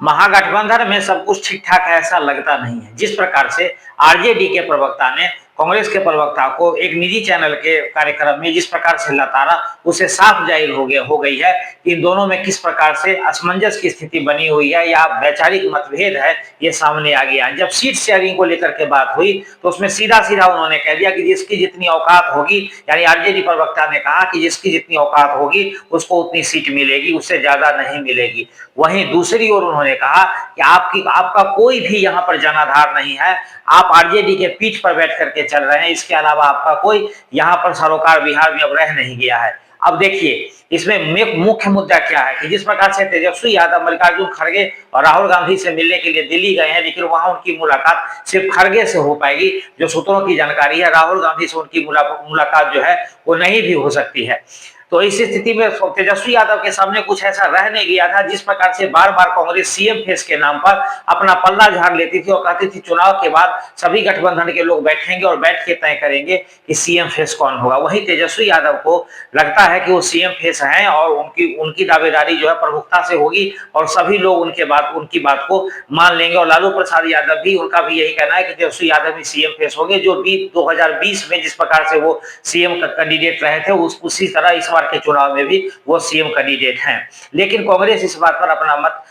महागठबंधन में सब कुछ ठीक ठाक है ऐसा लगता नहीं है। जिस प्रकार से आरजेडी के प्रवक्ता ने कांग्रेस के प्रवक्ता को एक निजी चैनल के कार्यक्रम में जिस प्रकार से लताड़ा, उसे साफ जाहिर हो गई है कि इन दोनों में किस प्रकार से असमंजस की स्थिति बनी हुई है या वैचारिक मतभेद है, ये सामने आ गया। जब सीट शेयरिंग को लेकर के बात हुई तो उसमें सीधा सीधा उन्होंने कह दिया कि जिसकी जितनी औकात होगी, यानी आरजेडी प्रवक्ता ने कहा कि जिसकी जितनी औकात होगी उसको उतनी सीट मिलेगी, उससे ज्यादा नहीं मिलेगी। वहीं दूसरी ओर उन्होंने कहा कि आपका कोई भी यहाँ पर जनाधार नहीं है, आप आरजेडी के पीठ पर बैठ करके चल रहे हैं, इसके अलावा आपका कोई यहाँ पर सरोकार बिहार में अब रह नहीं गया है। अब देखिए इसमें मुख्य मुद्दा क्या है कि जिस प्रकार से तेजस्वी यादव मल्लिकार्जुन खड़गे और राहुल गांधी से मिलने के लिए दिल्ली गए हैं, लेकिन वहां उनकी मुलाकात सिर्फ खड़गे से हो पाएगी। जो सूत्रों की जानकारी है, राहुल गांधी से उनकी मुलाकात जो है वो नहीं भी हो सकती है। तो इस स्थिति में तेजस्वी यादव के सामने कुछ ऐसा रह नहीं गया था। जिस प्रकार से बार बार कांग्रेस सीएम फेस के नाम पर अपना पल्ला झाड़ लेती थी और कहती थी चुनाव के बाद सभी गठबंधन के लोग बैठेंगे और बैठ के तय करेंगे कि सीएम फेस कौन होगा। वही तेजस्वी यादव को लगता है कि वो सीएम फेस हैं और उनकी दावेदारी जो है प्रमुखता से होगी और सभी लोग उनकी बात को मान लेंगे। और लालू प्रसाद यादव भी, उनका भी यही कहना है कि तेजस्वी यादव भी सीएम फेस होंगे। जो 2020 में जिस प्रकार से वो सीएम कैंडिडेट रहे थे, उसी तरह इस बार के चुनाव में भी वो सीएम कैंडिडेट हैं। लेकिन कांग्रेस इस बात पर अपना मत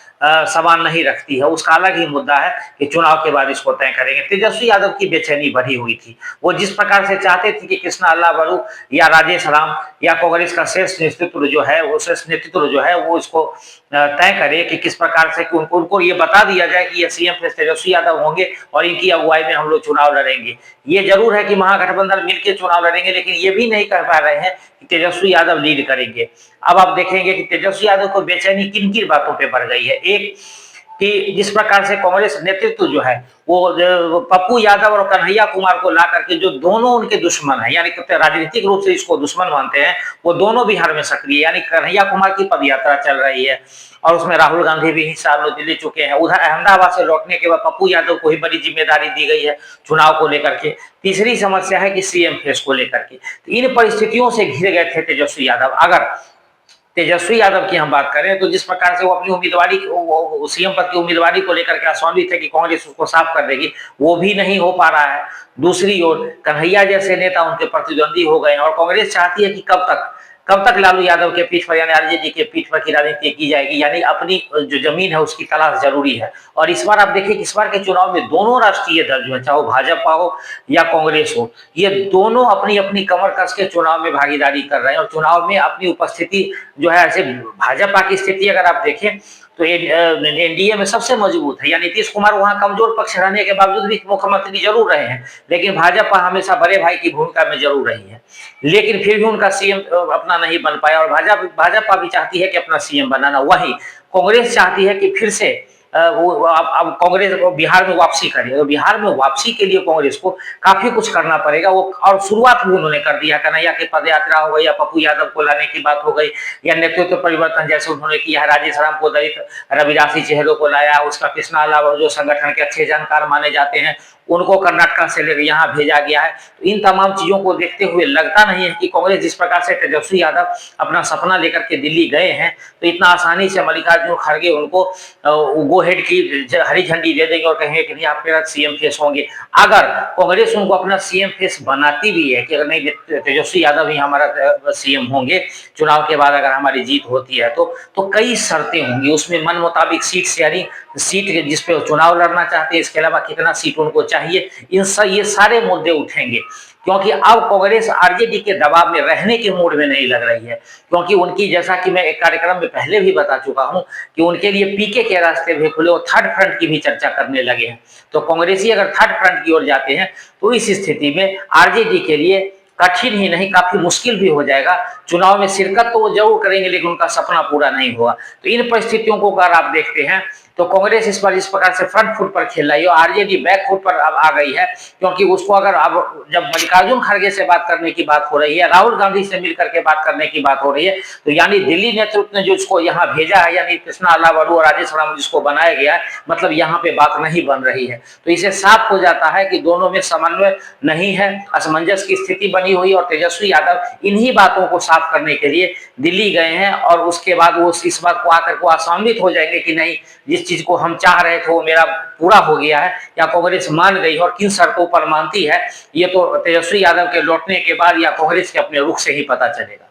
सवाल नहीं रखती है। उसका अलग ही मुद्दा है कि चुनाव के बाद इसको तय करेंगे। तेजस्वी यादव की बेचैनी बढ़ी हुई थी। वो जिस प्रकार से चाहते थे कि कृष्णा अल्लाह या राजेश राम या कांग्रेस का शीर्ष नेतृत्व जो है वो इसको तय करे कि किस प्रकार से उनको ये बता दिया जाए कि ये सीएम तेजस्वी यादव होंगे और इनकी अगुवाई में हम लोग चुनाव लड़ेंगे। ये जरूर है कि महागठबंधन मिलकर चुनाव लड़ेंगे, लेकिन ये भी नहीं कह पा रहे हैं कि तेजस्वी यादव लीड करेंगे। अब आप देखेंगे कि तेजस्वी यादव को बेचैनी किन किन बातों पे बढ़ गई है। एक कि जिस प्रकार से कांग्रेस नेतृत्व जो है वो पप्पू यादव और कन्हैया कुमार को ला करके, जो दोनों उनके दुश्मन है, यानी राजनीतिक रूप से इसको दुश्मन मानते हैं, वो दोनों बिहार में सक्रिय, यानी कन्हैया कुमार की पदयात्रा चल रही है और उसमें राहुल गांधी भी हिस्सा ले चुके हैं। उधर अहमदाबाद से लौटने के बाद पप्पू यादव को ही बड़ी जिम्मेदारी दी गई है चुनाव को लेकर के। तीसरी समस्या है कि सीएम फेस को लेकर के। तो इन परिस्थितियों से घिर गए थे तेजस्वी यादव। अगर तेजस्वी यादव की हम बात करें तो जिस प्रकार से वो अपनी उम्मीदवारी सीएम पद की उम्मीदवारी को लेकर के आशान्वित है कि कांग्रेस उसको साफ कर देगी, वो भी नहीं हो पा रहा है। दूसरी ओर कन्हैया जैसे नेता उनके प्रतिद्वंदी हो गए और कांग्रेस चाहती है कि कब तक लालू यादव के पीठ पर यानी आरजेडी के पीठ पर की राजनीति की जाएगी, यानी अपनी जो जमीन है उसकी तलाश जरूरी है। और इस बार आप देखिए कि इस बार के चुनाव में दोनों राष्ट्रीय दल जो है, चाहे भाजपा हो या कांग्रेस हो, ये दोनों अपनी अपनी कमर कस के चुनाव में भागीदारी कर रहे हैं और चुनाव में अपनी उपस्थिति जो है, ऐसे भाजपा की स्थिति अगर आप देखें तो एनडीए में सबसे मजबूत है। यानी नीतीश कुमार वहां कमजोर पक्ष रहने के बावजूद भी मुख्यमंत्री जरूर रहे हैं, लेकिन भाजपा हमेशा बड़े भाई की भूमिका में जरूर रही है। लेकिन फिर भी उनका सीएम अपना नहीं बन पाया और भाजपा भी चाहती है कि अपना सीएम बनाना। वही कांग्रेस चाहती है कि फिर से अब कांग्रेस बिहार में वापसी करे। तो बिहार में वापसी के लिए कांग्रेस को काफी कुछ करना पड़ेगा। वो और शुरुआत भी उन्होंने कर दिया। कन्हैया की पदयात्रा हो गई या पप्पू यादव को लाने की बात हो गई या नेतृत्व परिवर्तन जैसे उन्होंने किया है। राजेश राम को दलित रविदासी चेहरों को लाया, उसका कृष्णा अलावा जो संगठन के अच्छे जानकार माने जाते हैं उनको कर्नाटक से लेकर यहाँ भेजा गया है। तो इन तमाम चीजों को देखते हुए लगता नहीं है कि कांग्रेस जिस प्रकार से तेजस्वी यादव अपना सपना लेकर के दिल्ली गए हैं तो इतना आसानी से मल्लिकार्जुन खड़गे उनको गो हेड की हरी झंडी दे देंगे और कहेंगे कि नहीं आप मेरा सीएम फेस होंगे। अगर कांग्रेस उनको अपना सीएम फेस बनाती भी है कि अगर नहीं तेजस्वी यादव ही हमारा सीएम होंगे चुनाव के बाद, अगर हमारी जीत होती है तो कई शर्तें होंगी उसमें। मन मुताबिक सीट शेयरिंग, सीट जिसपे चुनाव लड़ना चाहते हैं, इसके अलावा कितना सीट उनको चाहिए, ये सारे मुद्दे उठेंगे। क्योंकि अब कांग्रेस आरजेडी के दबाव में रहने के मूड में नहीं लग रही है, क्योंकि उनकी, जैसा कि मैं एक कार्यक्रम में पहले भी बता चुका हूं कि उनके लिए पीके के रास्ते भी खुले और थर्ड फ्रंट की भी चर्चा करने लगे हैं। तो कांग्रेसी अगर थर्ड फ्रंट की ओर जाते हैं तो इस स्थिति में आरजेडी के लिए कठिन ही नहीं काफी मुश्किल भी हो जाएगा। चुनाव में शिरकत तो वो जरूर करेंगे लेकिन उनका सपना पूरा नहीं होगा। तो इन परिस्थितियों को अगर आप देखते हैं तो कांग्रेस इस बार इस प्रकार से फ्रंट फुट पर खेल रही है और आरजेडी बैक फुट पर अब आ गई है। क्योंकि उसको अगर अब जब मल्लिकार्जुन खड़गे से बात करने की बात हो रही है, राहुल गांधी से मिलकर के बात करने की बात हो रही है, तो यानी दिल्ली नेतृत्व ने जो इसको यहाँ भेजा है, यानी कृष्णा अल्लाह और राजेश राम जिसको बनाया गया है, मतलब यहाँ पे बात नहीं बन रही है। तो इसे साफ हो जाता है कि दोनों में समन्वय नहीं है, असमंजस की स्थिति बनी बटौंजी हुई और तेजस्वी यादव इन्हीं बातों को साफ करने के लिए दिल्ली गए हैं और उसके बाद वो इस बात को आकर को आशान्वित हो जाएंगे कि नहीं, जिस चीज को हम चाह रहे थे वो मेरा पूरा हो गया है या कांग्रेस मान गई और किन शर्तों पर मानती है, ये तो तेजस्वी यादव के लौटने के बाद या कांग्रेस के अपने रुख से ही पता चलेगा।